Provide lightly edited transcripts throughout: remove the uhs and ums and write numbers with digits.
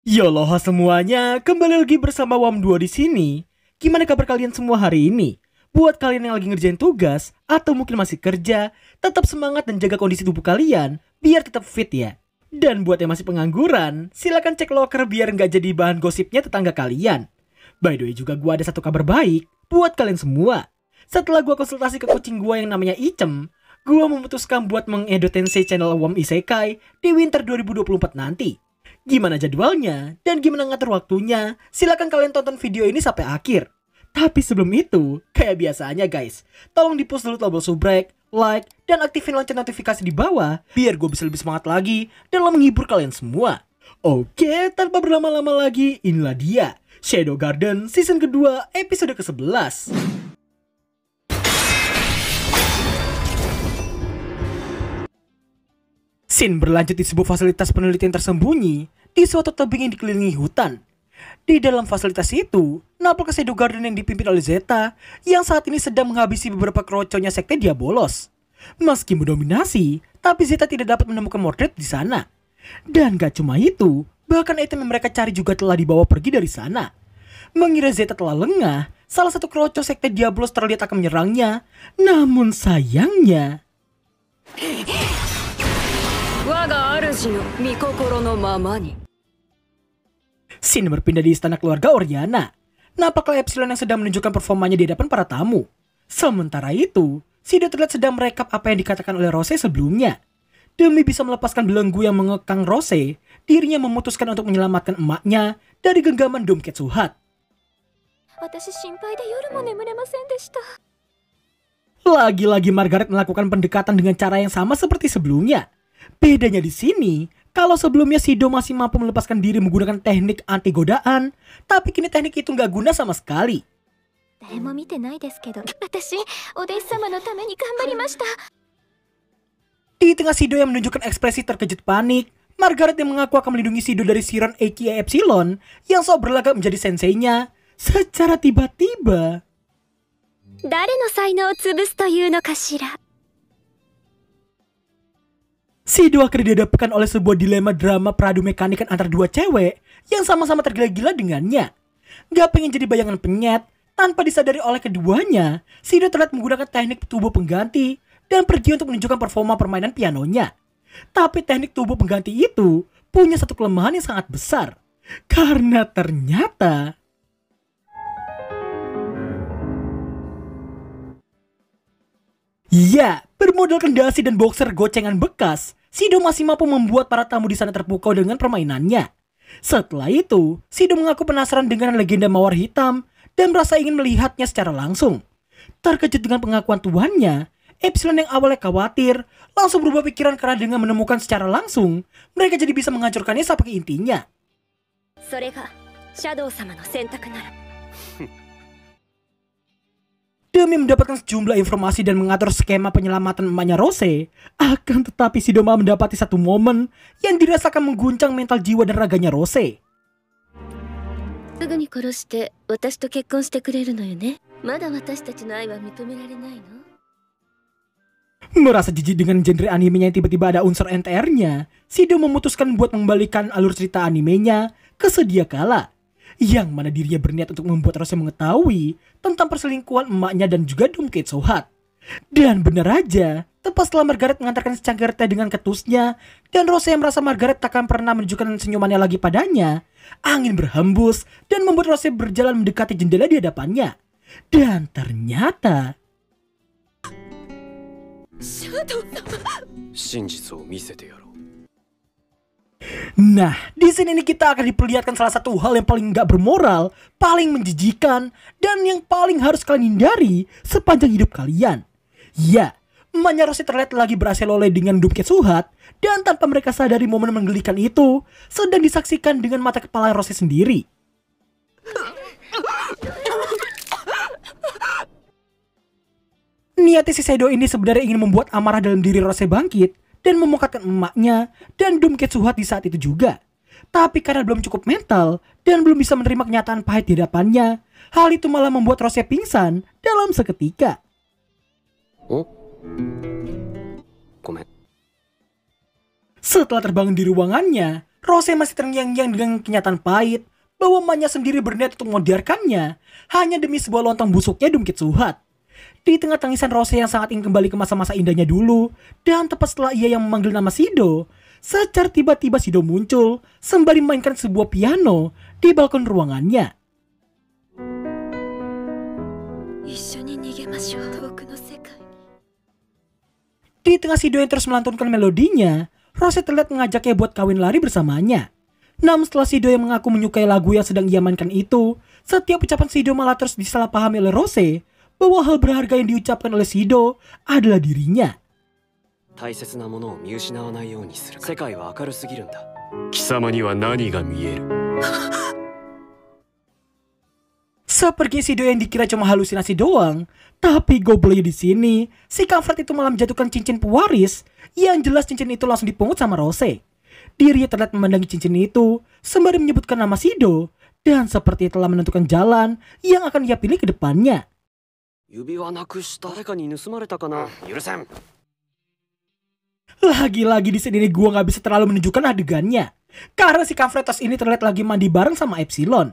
Yoloha semuanya, kembali lagi bersama WAM2 di sini. Gimana kabar kalian semua hari ini? Buat kalian yang lagi ngerjain tugas atau mungkin masih kerja, tetap semangat dan jaga kondisi tubuh kalian biar tetap fit ya. Dan buat yang masih pengangguran, silakan cek loker biar nggak jadi bahan gosipnya tetangga kalian. By the way juga gua ada satu kabar baik buat kalian semua. Setelah gua konsultasi ke kucing gua yang namanya Icem, gua memutuskan buat mengedotensei channel WAM Isekai di winter 2024 nanti. Gimana jadwalnya dan gimana ngatur waktunya, silakan kalian tonton video ini sampai akhir. Tapi sebelum itu, kayak biasanya guys, tolong di-push dulu tombol subrek, like, dan aktifin lonceng notifikasi di bawah biar gue bisa lebih semangat lagi dalam menghibur kalian semua. Oke, tanpa berlama-lama lagi, inilah dia Shadow Garden season kedua episode ke-11. Scene berlanjut di sebuah fasilitas penelitian tersembunyi di suatu tebing yang dikelilingi hutan. Di dalam fasilitas itu, napal ke Shadow Garden yang dipimpin oleh Zeta yang saat ini sedang menghabisi beberapa keroconya sekte Diabolos. Meski mendominasi, tapi Zeta tidak dapat menemukan Mordred di sana. Dan gak cuma itu, bahkan item yang mereka cari juga telah dibawa pergi dari sana. Mengira Zeta telah lengah, salah satu keroco sekte Diabolos terlihat akan menyerangnya. Namun sayangnya, Scene berpindah di istana keluarga Oriana. Nampaklah Epsilon yang sedang menunjukkan performanya di hadapan para tamu. Sementara itu, Sido terlihat sedang merekap apa yang dikatakan oleh Rose sebelumnya. Demi bisa melepaskan belenggu yang mengekang Rose, dirinya memutuskan untuk menyelamatkan emaknya dari genggaman Doomketsu Hut. Lagi-lagi Margaret melakukan pendekatan dengan cara yang sama seperti sebelumnya. Bedanya di sini, kalau sebelumnya Sido masih mampu melepaskan diri menggunakan teknik anti godaan, tapi kini teknik itu nggak guna sama sekali. Di tengah Sido yang menunjukkan ekspresi terkejut panik, Margaret yang mengaku akan melindungi Sido dari Siron aka Epsilon yang sok berlagak menjadi senseinya, secara tiba-tiba Sido akhirnya dihadapkan oleh sebuah dilema drama peradu mekanikan antara dua cewek yang sama-sama tergila-gila dengannya. Gak pengen jadi bayangan penyet, tanpa disadari oleh keduanya, Sido terlihat menggunakan teknik tubuh pengganti dan pergi untuk menunjukkan performa permainan pianonya. Tapi teknik tubuh pengganti itu punya satu kelemahan yang sangat besar. Karena ternyata ya, bermodalkan dasi dan boxer gocengan bekas, Sido masih mampu membuat para tamu di sana terpukau dengan permainannya. Setelah itu, Sido mengaku penasaran dengan legenda Mawar Hitam dan merasa ingin melihatnya secara langsung. Terkejut dengan pengakuan tuannya, Epsilon yang awalnya khawatir langsung berubah pikiran karena dengan menemukan secara langsung, mereka jadi bisa menghancurkannya sampai ke intinya. Demi mendapatkan sejumlah informasi dan mengatur skema penyelamatan emaknya Rose, akan tetapi Sido malah mendapati satu momen yang dirasakan mengguncang mental jiwa dan raganya Rose. Merasa jijik dengan genre animenya yang tiba-tiba ada unsur NTR-nya, Sido memutuskan buat mengembalikan alur cerita animenya ke sedia kala. Yang mana dirinya berniat untuk membuat Rose mengetahui tentang perselingkuhan emaknya dan juga Doomketsu Hut. Dan benar aja, tepat setelah Margaret mengantarkan secangkir teh dengan ketusnya, dan Rose yang merasa Margaret takkan pernah menunjukkan senyumannya lagi padanya, angin berhembus dan membuat Rose berjalan mendekati jendela di hadapannya. Dan ternyata nah, di sini ini kita akan diperlihatkan salah satu hal yang paling gak bermoral, paling menjijikan, dan yang paling harus kalian hindari sepanjang hidup kalian. Ya, emaknya Rose terlihat lagi berhasil oleh dengan Doomketsu Hut, dan tanpa mereka sadari momen menggelikan itu sedang disaksikan dengan mata kepala Rose sendiri. Niatnya si Shadow ini sebenarnya ingin membuat amarah dalam diri Rose bangkit dan memukatkan emaknya dan Doomketsu Hut di saat itu juga. Tapi karena belum cukup mental dan belum bisa menerima kenyataan pahit di hadapannya, hal itu malah membuat Rose pingsan dalam seketika. Setelah terbangun di ruangannya, Rose masih terngiang-ngiang dengan kenyataan pahit bahwa emaknya sendiri berniat untuk membiarkannya hanya demi sebuah lontong busuknya Doom Kitsuhat. Di tengah tangisan Rose yang sangat ingin kembali ke masa-masa indahnya dulu, dan tepat setelah ia yang memanggil nama Shido, secara tiba-tiba Shido muncul sembari memainkan sebuah piano di balkon ruangannya. Di tengah Shido yang terus melantunkan melodinya, Rose terlihat mengajaknya buat kawin lari bersamanya. Namun setelah Shido yang mengaku menyukai lagu yang sedang ia mainkan itu, setiap ucapan Shido malah terus disalahpahami oleh Rose bahwa hal berharga yang diucapkan oleh Shido adalah dirinya. Seperti Shido yang dikira cuma halusinasi doang, tapi gobloknya di sini, si Kampret itu malah menjatuhkan cincin pewaris yang jelas cincin itu langsung dipungut sama Rose. Dirinya terlihat memandangi cincin itu sembari menyebutkan nama Shido dan seperti telah menentukan jalan yang akan ia pilih ke depannya. Lagi-lagi di sini gua nggak bisa terlalu menunjukkan adegannya karena si Kampretos ini terlihat lagi mandi bareng sama Epsilon.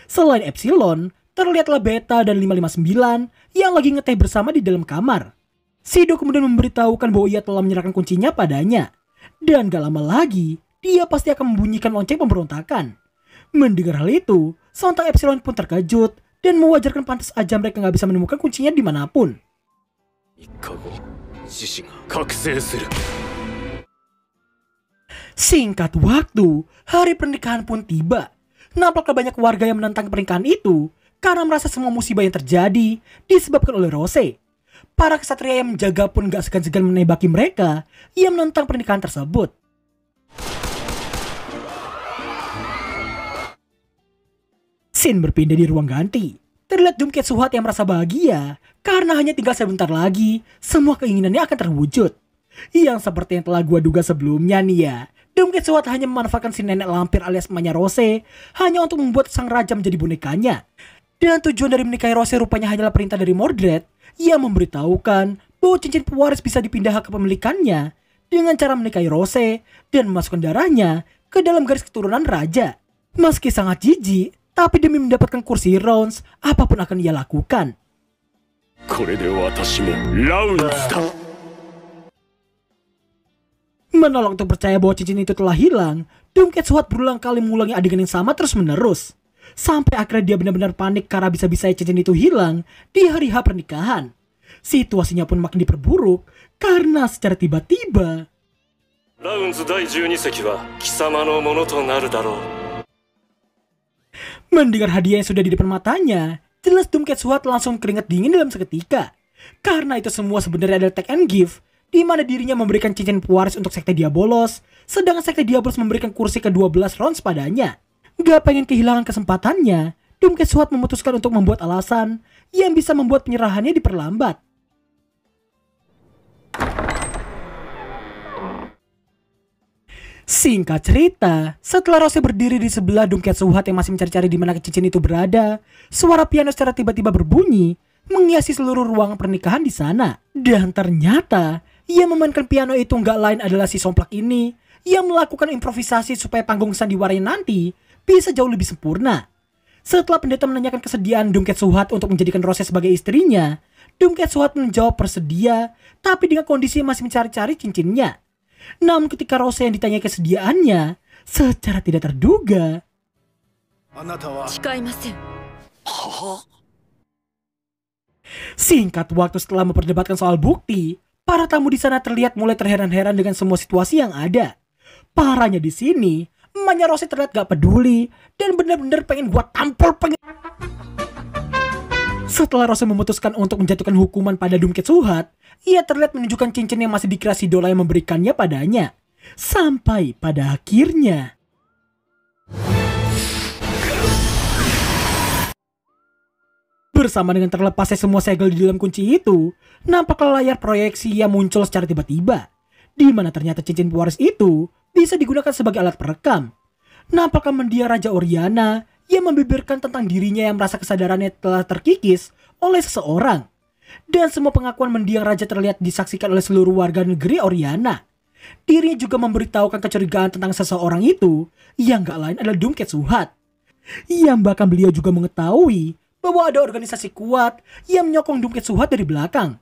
Selain Epsilon, terlihatlah Beta dan 559 yang lagi ngeteh bersama di dalam kamar. Shido kemudian memberitahukan bahwa ia telah menyerahkan kuncinya padanya. Dan gak lama lagi, dia pasti akan membunyikan lonceng pemberontakan. Mendengar hal itu, sontak Epsilon pun terkejut dan mewajarkan pantas aja mereka gak bisa menemukan kuncinya dimanapun. Singkat waktu, hari pernikahan pun tiba. Nampaknya banyak warga yang menentang pernikahan itu karena merasa semua musibah yang terjadi disebabkan oleh Rose. Para kesatria yang menjaga pun gak segan-segan menembaki mereka yang menentang pernikahan tersebut. Scene berpindah di ruang ganti. Terlihat Doom Kitsuhat yang merasa bahagia karena hanya tinggal sebentar lagi semua keinginannya akan terwujud. Yang seperti yang telah gua duga sebelumnya nih ya, Doom Kitsuhat hanya memanfaatkan si nenek lampir alias emaknya Rose hanya untuk membuat sang raja menjadi bonekanya. Dan tujuan dari menikahi Rose rupanya hanyalah perintah dari Mordred yang memberitahukan bahwa cincin pewaris bisa dipindah ke pemilikannya dengan cara menikahi Rose dan memasukkan darahnya ke dalam garis keturunan raja. Meski sangat jijik, tapi demi mendapatkan kursi Rounds, apapun akan ia lakukan. Menolak untuk percaya bahwa cincin itu telah hilang, Doom Kitsuhat berulang kali mengulangi adegan yang sama terus menerus. Sampai akhirnya dia benar-benar panik karena bisa-bisa cincin itu hilang di hari H pernikahan. Situasinya pun makin diperburuk karena secara tiba-tiba mendengar hadiah yang sudah di depan matanya, jelas Doom Kitsuhat langsung keringat dingin dalam seketika. Karena itu semua sebenarnya adalah take and give, di mana dirinya memberikan cincin pewaris untuk Sekte Diabolos, sedangkan Sekte Diabolos memberikan kursi ke-12 Rounds padanya. Gak pengen kehilangan kesempatannya, Doom Kitsuhat memutuskan untuk membuat alasan yang bisa membuat penyerahannya diperlambat. Singkat cerita, setelah Rose berdiri di sebelah Doom Kitsuhat yang masih mencari-cari di mana cincin itu berada, suara piano secara tiba-tiba berbunyi, menghiasi seluruh ruangan pernikahan di sana. Dan ternyata, yang memainkan piano itu nggak lain adalah si somplak ini, yang melakukan improvisasi supaya panggung sandiwaranya nanti bisa jauh lebih sempurna. Setelah pendeta menanyakan kesediaan Doom Kitsuhat untuk menjadikan Rose sebagai istrinya, Doom Kitsuhat menjawab bersedia, tapi dengan kondisi masih mencari-cari cincinnya. Namun ketika Rose yang ditanya kesediaannya, secara tidak terduga, singkat waktu setelah memperdebatkan soal bukti, para tamu di sana terlihat mulai terheran-heran dengan semua situasi yang ada. Parahnya di sini, emaknya Rose terlihat gak peduli dan benar-benar pengen gua tampol Setelah Rose memutuskan untuk menjatuhkan hukuman pada Doom Kitsuhat, ia terlihat menunjukkan cincin yang masih dikira si Dola yang memberikannya padanya. Sampai pada akhirnya bersama dengan terlepasnya semua segel di dalam kunci itu, nampaklah layar proyeksi yang muncul secara tiba-tiba, di mana ternyata cincin pewaris itu bisa digunakan sebagai alat perekam. Nampaklah mendiang Raja Oriana yang membeberkan tentang dirinya yang merasa kesadarannya telah terkikis oleh seseorang. Dan semua pengakuan mendiang raja terlihat disaksikan oleh seluruh warga negeri Oriana. Dirinya juga memberitahukan kecurigaan tentang seseorang itu yang gak lain adalah Doomcat Suhat. Yang bahkan beliau juga mengetahui bahwa ada organisasi kuat yang menyokong Doomcat Suhat dari belakang.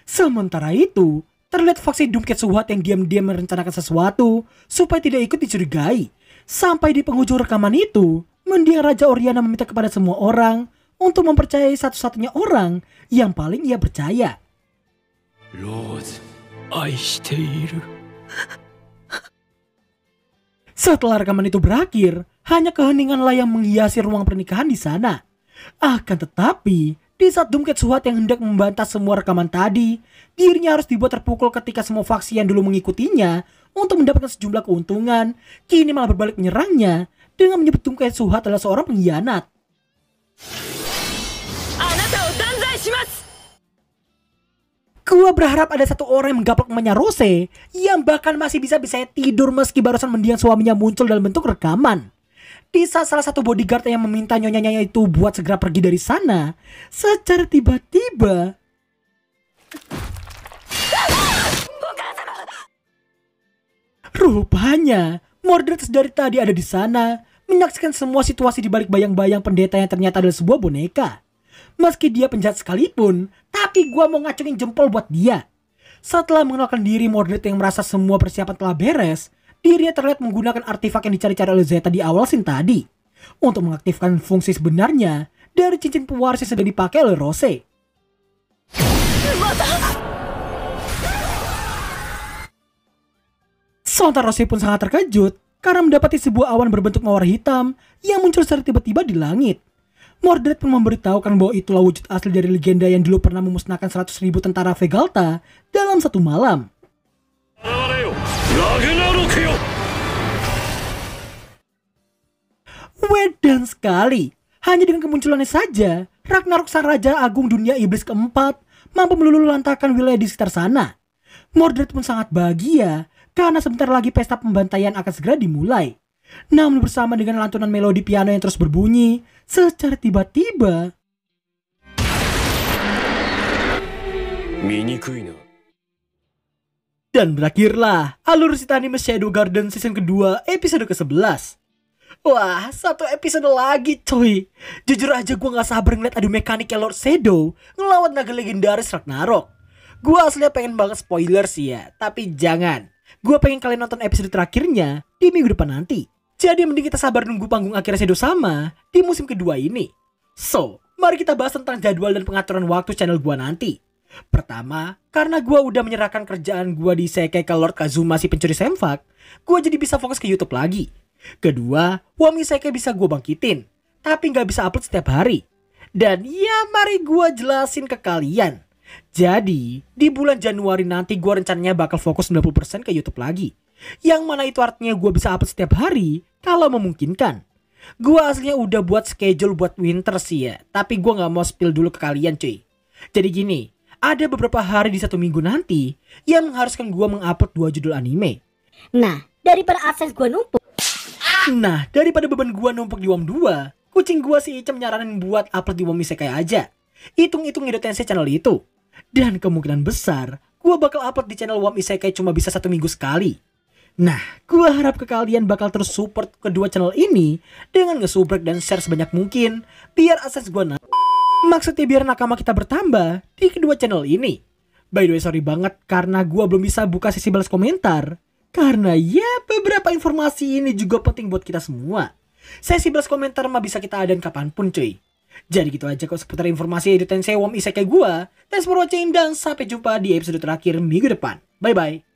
Sementara itu, terlihat faksi Doomcat Suhat yang diam-diam merencanakan sesuatu supaya tidak ikut dicurigai. Sampai di penghujung rekaman itu, mendiang Raja Oriana meminta kepada semua orang untuk mempercayai satu-satunya orang yang paling ia percaya. Rose, aishiteiru. Setelah rekaman itu berakhir, hanya keheninganlah yang menghiasi ruang pernikahan di sana. Akan tetapi, di saat Doomcat Suhat yang hendak membantah semua rekaman tadi, dirinya harus dibuat terpukul ketika semua faksi yang dulu mengikutinya untuk mendapatkan sejumlah keuntungan, kini malah berbalik menyerangnya dengan menyebut Doomcat Suhat adalah seorang pengkhianat. Gua berharap ada satu orang yang menggaplok emaknya Rose yang bahkan masih bisa-bisanya tidur meski barusan mendiang suaminya muncul dalam bentuk rekaman. Di saat salah satu bodyguard yang meminta nyonyanya itu buat segera pergi dari sana, secara tiba-tiba rupanya Mordred dari tadi ada di sana, menyaksikan semua situasi di balik bayang-bayang pendeta yang ternyata adalah sebuah boneka. Meski dia penjahat sekalipun, tapi gua mau ngacungin jempol buat dia. Setelah mengenalkan diri Mordred yang merasa semua persiapan telah beres, dirinya terlihat menggunakan artefak yang dicari-cari oleh Zeta di awal scene tadi untuk mengaktifkan fungsi sebenarnya dari cincin pewaris yang sedang dipakai oleh Rose. Sontar Rose pun sangat terkejut karena mendapati sebuah awan berbentuk mawar hitam yang muncul secara tiba-tiba di langit. Mordred pun memberitahukan bahwa itulah wujud asli dari legenda yang dulu pernah memusnahkan 100.000 tentara Vegalta dalam satu malam. Wedan sekali, hanya dengan kemunculannya saja, Ragnarok sang Raja Agung Dunia Iblis keempat mampu meluluhlantakkan wilayah di sekitar sana. Mordred pun sangat bahagia karena sebentar lagi pesta pembantaian akan segera dimulai. Namun bersama dengan lantunan melodi piano yang terus berbunyi, secara tiba-tiba dan berakhirlah alur cerita anime Shadow Garden season kedua episode ke-11. Wah, satu episode lagi coy. Jujur aja gue gak sabar ngeliat adu mekaniknya Lord Shadow ngelawan naga legendaris Ragnarok. Gue aslinya pengen banget spoiler sih ya, tapi jangan. Gue pengen kalian nonton episode terakhirnya di minggu depan nanti. Jadi mending kita sabar nunggu panggung akhirnya Shadow sama di musim kedua ini. So, mari kita bahas tentang jadwal dan pengaturan waktu channel gua nanti. Pertama, karena gua udah menyerahkan kerjaan gua di Isekai ke Lord Kazuma si pencuri semfak, gua jadi bisa fokus ke YouTube lagi. Kedua, Wami Isekai bisa gua bangkitin, tapi nggak bisa upload setiap hari. Dan ya mari gua jelasin ke kalian. Jadi, di bulan Januari nanti gua rencananya bakal fokus 90% ke YouTube lagi. Yang mana itu artinya gue bisa upload setiap hari kalau memungkinkan. Gue aslinya udah buat schedule buat winter sih ya, tapi gue gak mau spill dulu ke kalian cuy. Jadi gini, ada beberapa hari di satu minggu nanti yang mengharuskan gue mengupload 2 judul anime. Nah, daripada akses gue numpuk. Nah, daripada beban gue numpuk di WOM 2, kucing gue si Icem nyaranin buat upload di WOM Isekai aja. Hitung-hitung ngidotensei channel itu. Dan kemungkinan besar, gue bakal upload di channel WOM Isekai cuma bisa 1 minggu sekali. Nah, gue harap ke kalian bakal terus support kedua channel ini dengan nge-subrek dan share sebanyak mungkin biar akses gue maksudnya biar nakama kita bertambah di kedua channel ini. By the way, sorry banget karena gue belum bisa buka sesi balas komentar karena ya beberapa informasi ini juga penting buat kita semua. Sesi balas komentar mah bisa kita adain kapanpun cuy. Jadi gitu aja kok seputar informasi Edo Tensei WOM Isekai gue. Thanks for watching dan sampai jumpa di episode terakhir minggu depan. Bye bye.